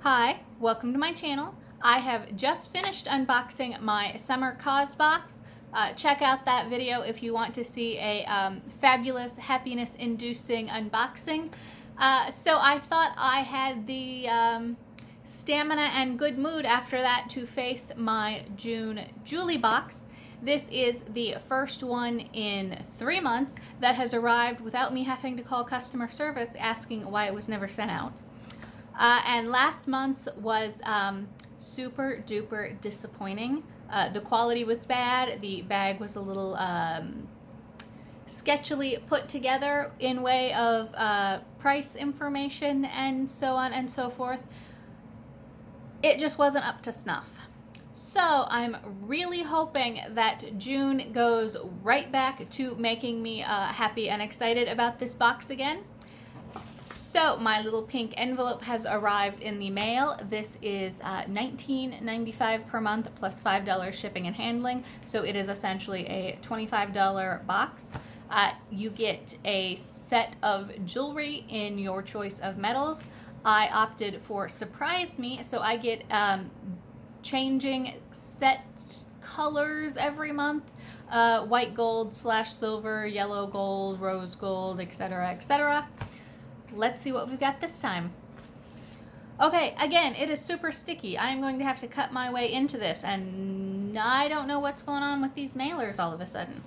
Hi, welcome to my channel. I have just finished unboxing my summer cause box. Check out that video if you want to see a fabulous, happiness-inducing unboxing. So I thought I had the stamina and good mood after that to face my June Jewlybox. This is the first one in 3 months that has arrived without me having to call customer service asking why it was never sent out. And last month's was super duper disappointing. The quality was bad. The bag was a little sketchily put together in way of price information and so on and so forth. It just wasn't up to snuff. So I'm really hoping that June goes right back to making me happy and excited about this box again. So my little pink envelope has arrived in the mail. This is $19.95 per month plus $5 shipping and handling. So it is essentially a $25 box. You get a set of jewelry in your choice of metals. I opted for Surprise Me, so I get changing set colors every month. White gold / silver, yellow gold, rose gold, etc., etc. Let's see what we've got this time. Okay, again, it is super sticky. I'm going to have to cut my way into this, and I don't know what's going on with these mailers all of a sudden.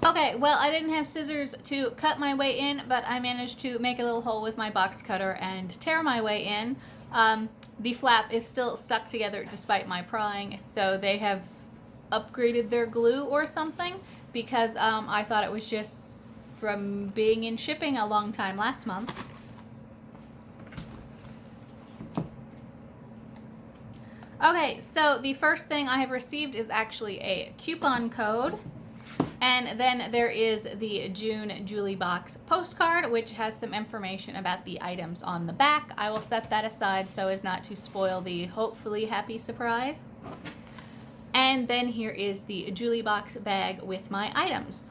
Okay, well, I didn't have scissors to cut my way in, but I managed to make a little hole with my box cutter and tear my way in. The flap is still stuck together despite my prying, so they have upgraded their glue or something, because I thought it was just from being in shipping a long time last month. Okay, so the first thing I have received is actually a coupon code, and then there is the June Jewlybox postcard, which has some information about the items on the back. I will set that aside so as not to spoil the hopefully happy surprise. And then here is the Jewlybox bag with my items.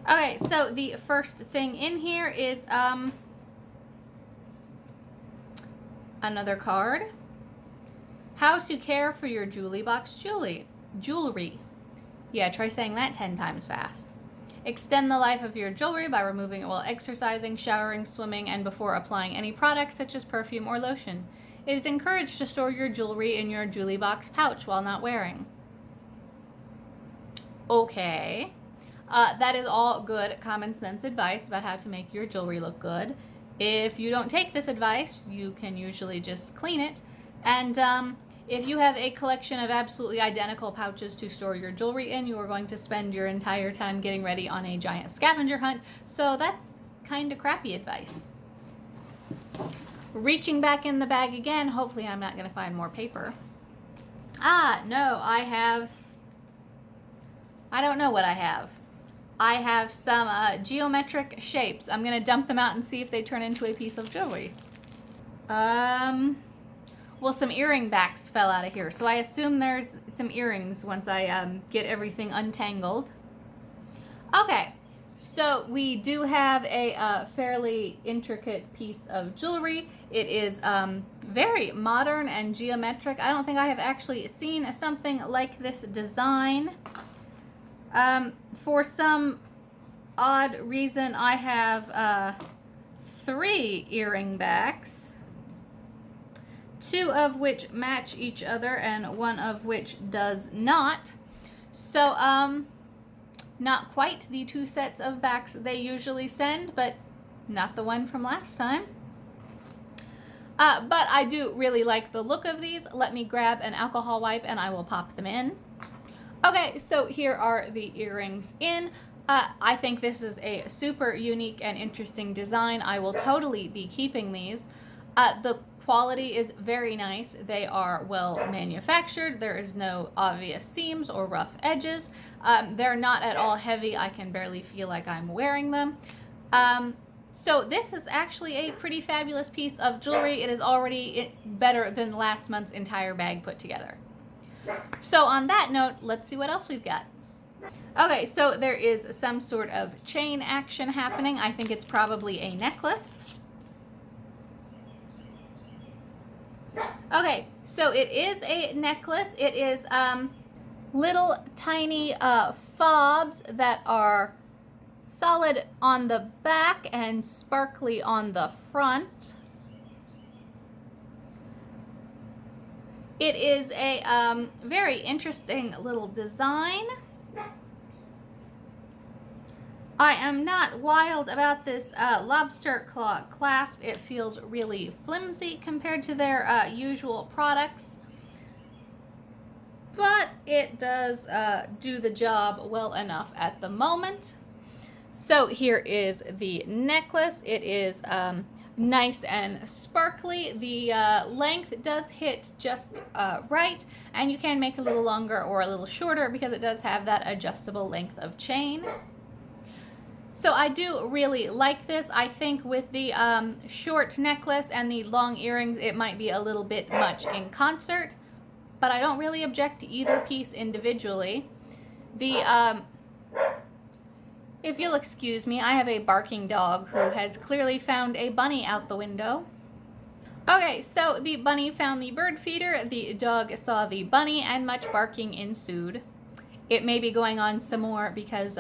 Okay, so the first thing in here is another card. How to care for your Jewlybox jewelry. Yeah, try saying that 10 times fast. Extend the life of your jewelry by removing it while exercising, showering, swimming, and before applying any products such as perfume or lotion. It is encouraged to store your jewelry in your Jewlybox pouch while not wearing. Okay. That is all good common sense advice about how to make your jewelry look good. If you don't take this advice, you can usually just clean it. And if you have a collection of absolutely identical pouches to store your jewelry in, you are going to spend your entire time getting ready on a giant scavenger hunt. So that's kind of crappy advice. Reaching back in the bag again, hopefully I'm not going to find more paper. No, I don't know what I have. I have some geometric shapes. I'm going to dump them out and see if they turn into a piece of jewelry. Well, some earring backs fell out of here, so I assume there's some earrings once I get everything untangled. Okay, so we do have a fairly intricate piece of jewelry. It is very modern and geometric. I don't think I have actually seen something like this design. For some odd reason, I have 3 earring backs, 2 of which match each other and 1 of which does not. So, not quite the 2 sets of backs they usually send, but not the one from last time. But I do really like the look of these. Let me grab an alcohol wipe and I will pop them in. Okay, so here are the earrings in. I think this is a super unique and interesting design. I will totally be keeping these. The quality is very nice. They are well manufactured. There is no obvious seams or rough edges. They're not at all heavy. I can barely feel like I'm wearing them. So this is actually a pretty fabulous piece of jewelry. It is already better than last month's entire bag put together. So on that note, let's see what else we've got. Okay, so there is some sort of chain action happening. I think it's probably a necklace. Okay, so it is a necklace. It is little tiny fobs that are solid on the back and sparkly on the front. It is a very interesting little design. I am not wild about this lobster claw clasp. It feels really flimsy compared to their usual products. But it does do the job well enough at the moment. So here is the necklace. It is nice and sparkly. The length does hit just right, and you can make it a little longer or a little shorter because it does have that adjustable length of chain. So I do really like this. I think with the short necklace and the long earrings, it might be a little bit much in concert, but I don't really object to either piece individually. The if you'll excuse me, I have a barking dog who has clearly found a bunny out the window. Okay, so the bunny found the bird feeder, the dog saw the bunny, and much barking ensued. It may be going on some more because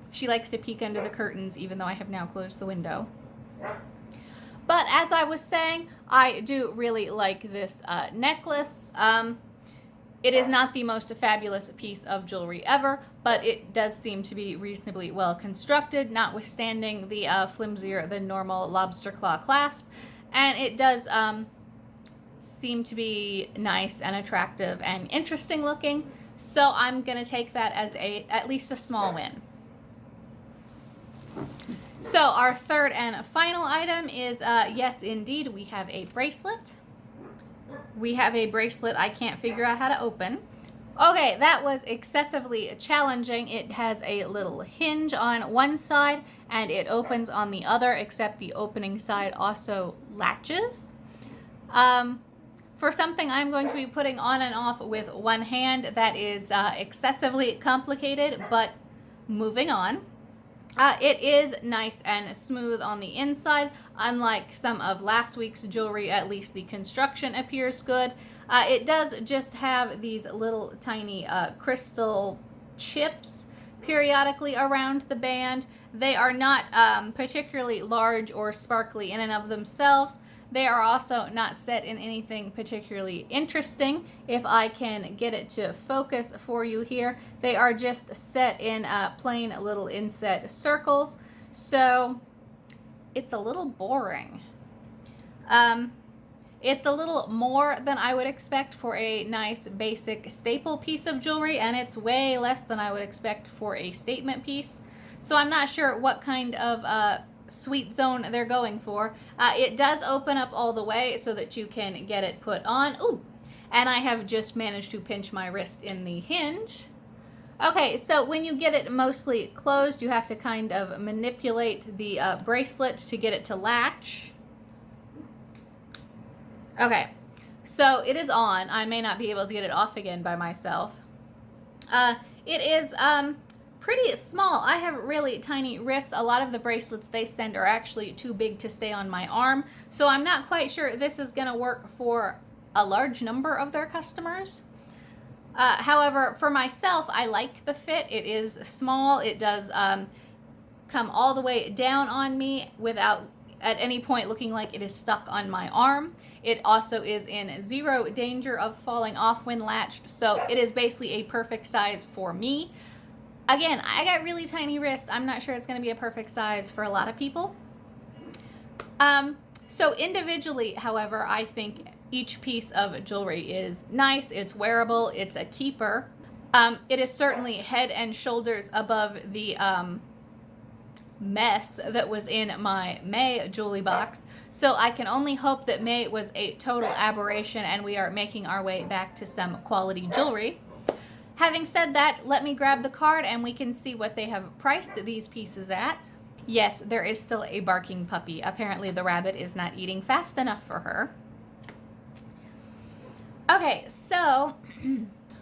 she likes to peek under the curtains even though I have now closed the window. But as I was saying, I do really like this necklace. It is not the most fabulous piece of jewelry ever, but it does seem to be reasonably well constructed, notwithstanding the flimsier than normal lobster claw clasp. And it does seem to be nice and attractive and interesting looking. So I'm going to take that as at least a small win. So our third and final item is, yes indeed, we have a bracelet. We have a bracelet I can't figure out how to open. Okay, that was excessively challenging. It has a little hinge on one side and it opens on the other, except the opening side also latches. For something I'm going to be putting on and off with one hand, that is excessively complicated, but moving on. It is nice and smooth on the inside. Unlike some of last week's jewelry, at least the construction appears good. It does just have these little tiny crystal chips periodically around the band. They are not particularly large or sparkly in and of themselves. They are also not set in anything particularly interesting. If I can get it to focus for you here, they are just set in plain little inset circles. So it's a little boring. It's a little more than I would expect for a nice basic staple piece of jewelry, and it's way less than I would expect for a statement piece. So I'm not sure what kind of sweet zone they're going for. It does open up all the way so that you can get it put on. Ooh, and I have just managed to pinch my wrist in the hinge. Okay, so when you get it mostly closed, you have to kind of manipulate the bracelet to get it to latch. Okay, so it is on. I may not be able to get it off again by myself. It is pretty small. I have really tiny wrists. A lot of the bracelets they send are actually too big to stay on my arm, so I'm not quite sure this is going to work for a large number of their customers. However, for myself, I like the fit. It is small. It does come all the way down on me without at any point looking like it is stuck on my arm. It also is in zero danger of falling off when latched, so it is basically a perfect size for me. Again, I got really tiny wrists. I'm not sure it's going to be a perfect size for a lot of people. So individually, however, I think each piece of jewelry is nice. It's wearable. It's a keeper. It is certainly head and shoulders above the mess that was in my May Jewlybox. So I can only hope that May was a total aberration and we are making our way back to some quality jewelry. Having said that, let me grab the card and we can see what they have priced these pieces at. Yes, there is still a barking puppy. Apparently the rabbit is not eating fast enough for her. Okay, so,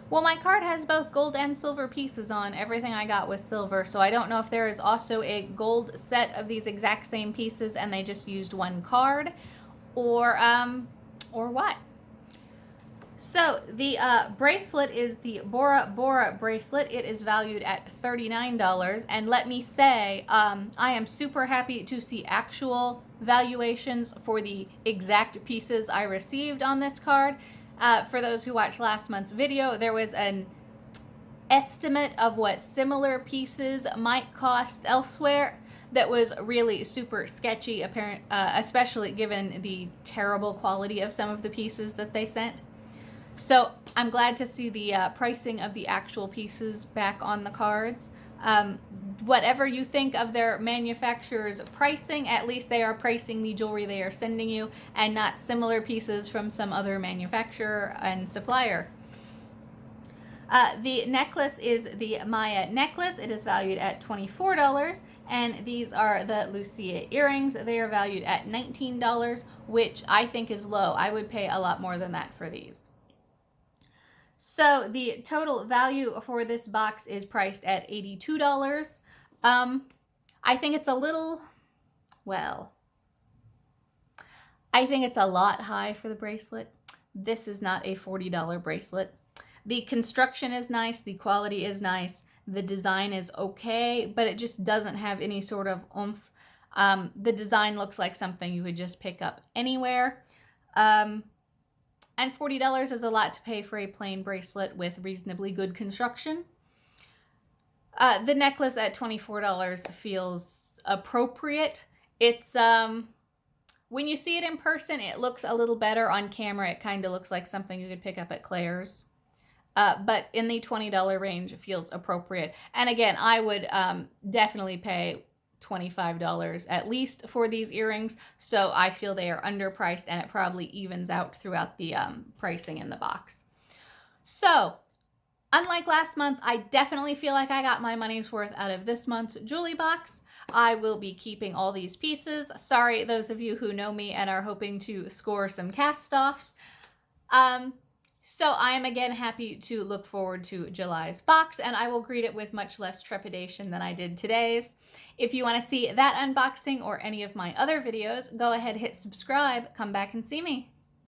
well, my card has both gold and silver pieces on. Everything I got was silver, so I don't know if there is also a gold set of these exact same pieces and they just used one card, or what. So the bracelet is the Bora Bora bracelet. It is valued at $39. And let me say, I am super happy to see actual valuations for the exact pieces I received on this card. For those who watched last month's video, there was an estimate of what similar pieces might cost elsewhere that was really super sketchy, especially given the terrible quality of some of the pieces that they sent. So I'm glad to see the pricing of the actual pieces back on the cards. Whatever you think of their manufacturer's pricing, at least they are pricing the jewelry they are sending you and not similar pieces from some other manufacturer and supplier. The necklace is the Maya necklace. It is valued at $24. And these are the Lucia earrings. They are valued at $19, which I think is low. I would pay a lot more than that for these. So the total value for this box is priced at $82. I think it's a little, well, I think it's a lot high for the bracelet. This is not a $40 bracelet. The construction is nice, the quality is nice, the design is okay, but it just doesn't have any sort of oomph. The design looks like something you would just pick up anywhere. And $40 is a lot to pay for a plain bracelet with reasonably good construction. The necklace at $24 feels appropriate. It's, when you see it in person, it looks a little better. On camera, it kind of looks like something you could pick up at Claire's. But in the $20 range, it feels appropriate. And again, I would definitely pay $25 at least for these earrings, so I feel they are underpriced, and it probably evens out throughout the pricing in the box. So unlike last month, I definitely feel like I got my money's worth out of this month's Jewelry box. I will be keeping all these pieces. Sorry, those of you who know me and are hoping to score some cast-offs. So I am again happy to look forward to July's box, and I will greet it with much less trepidation than I did today's. If you want to see that unboxing or any of my other videos, go ahead, hit subscribe, come back and see me.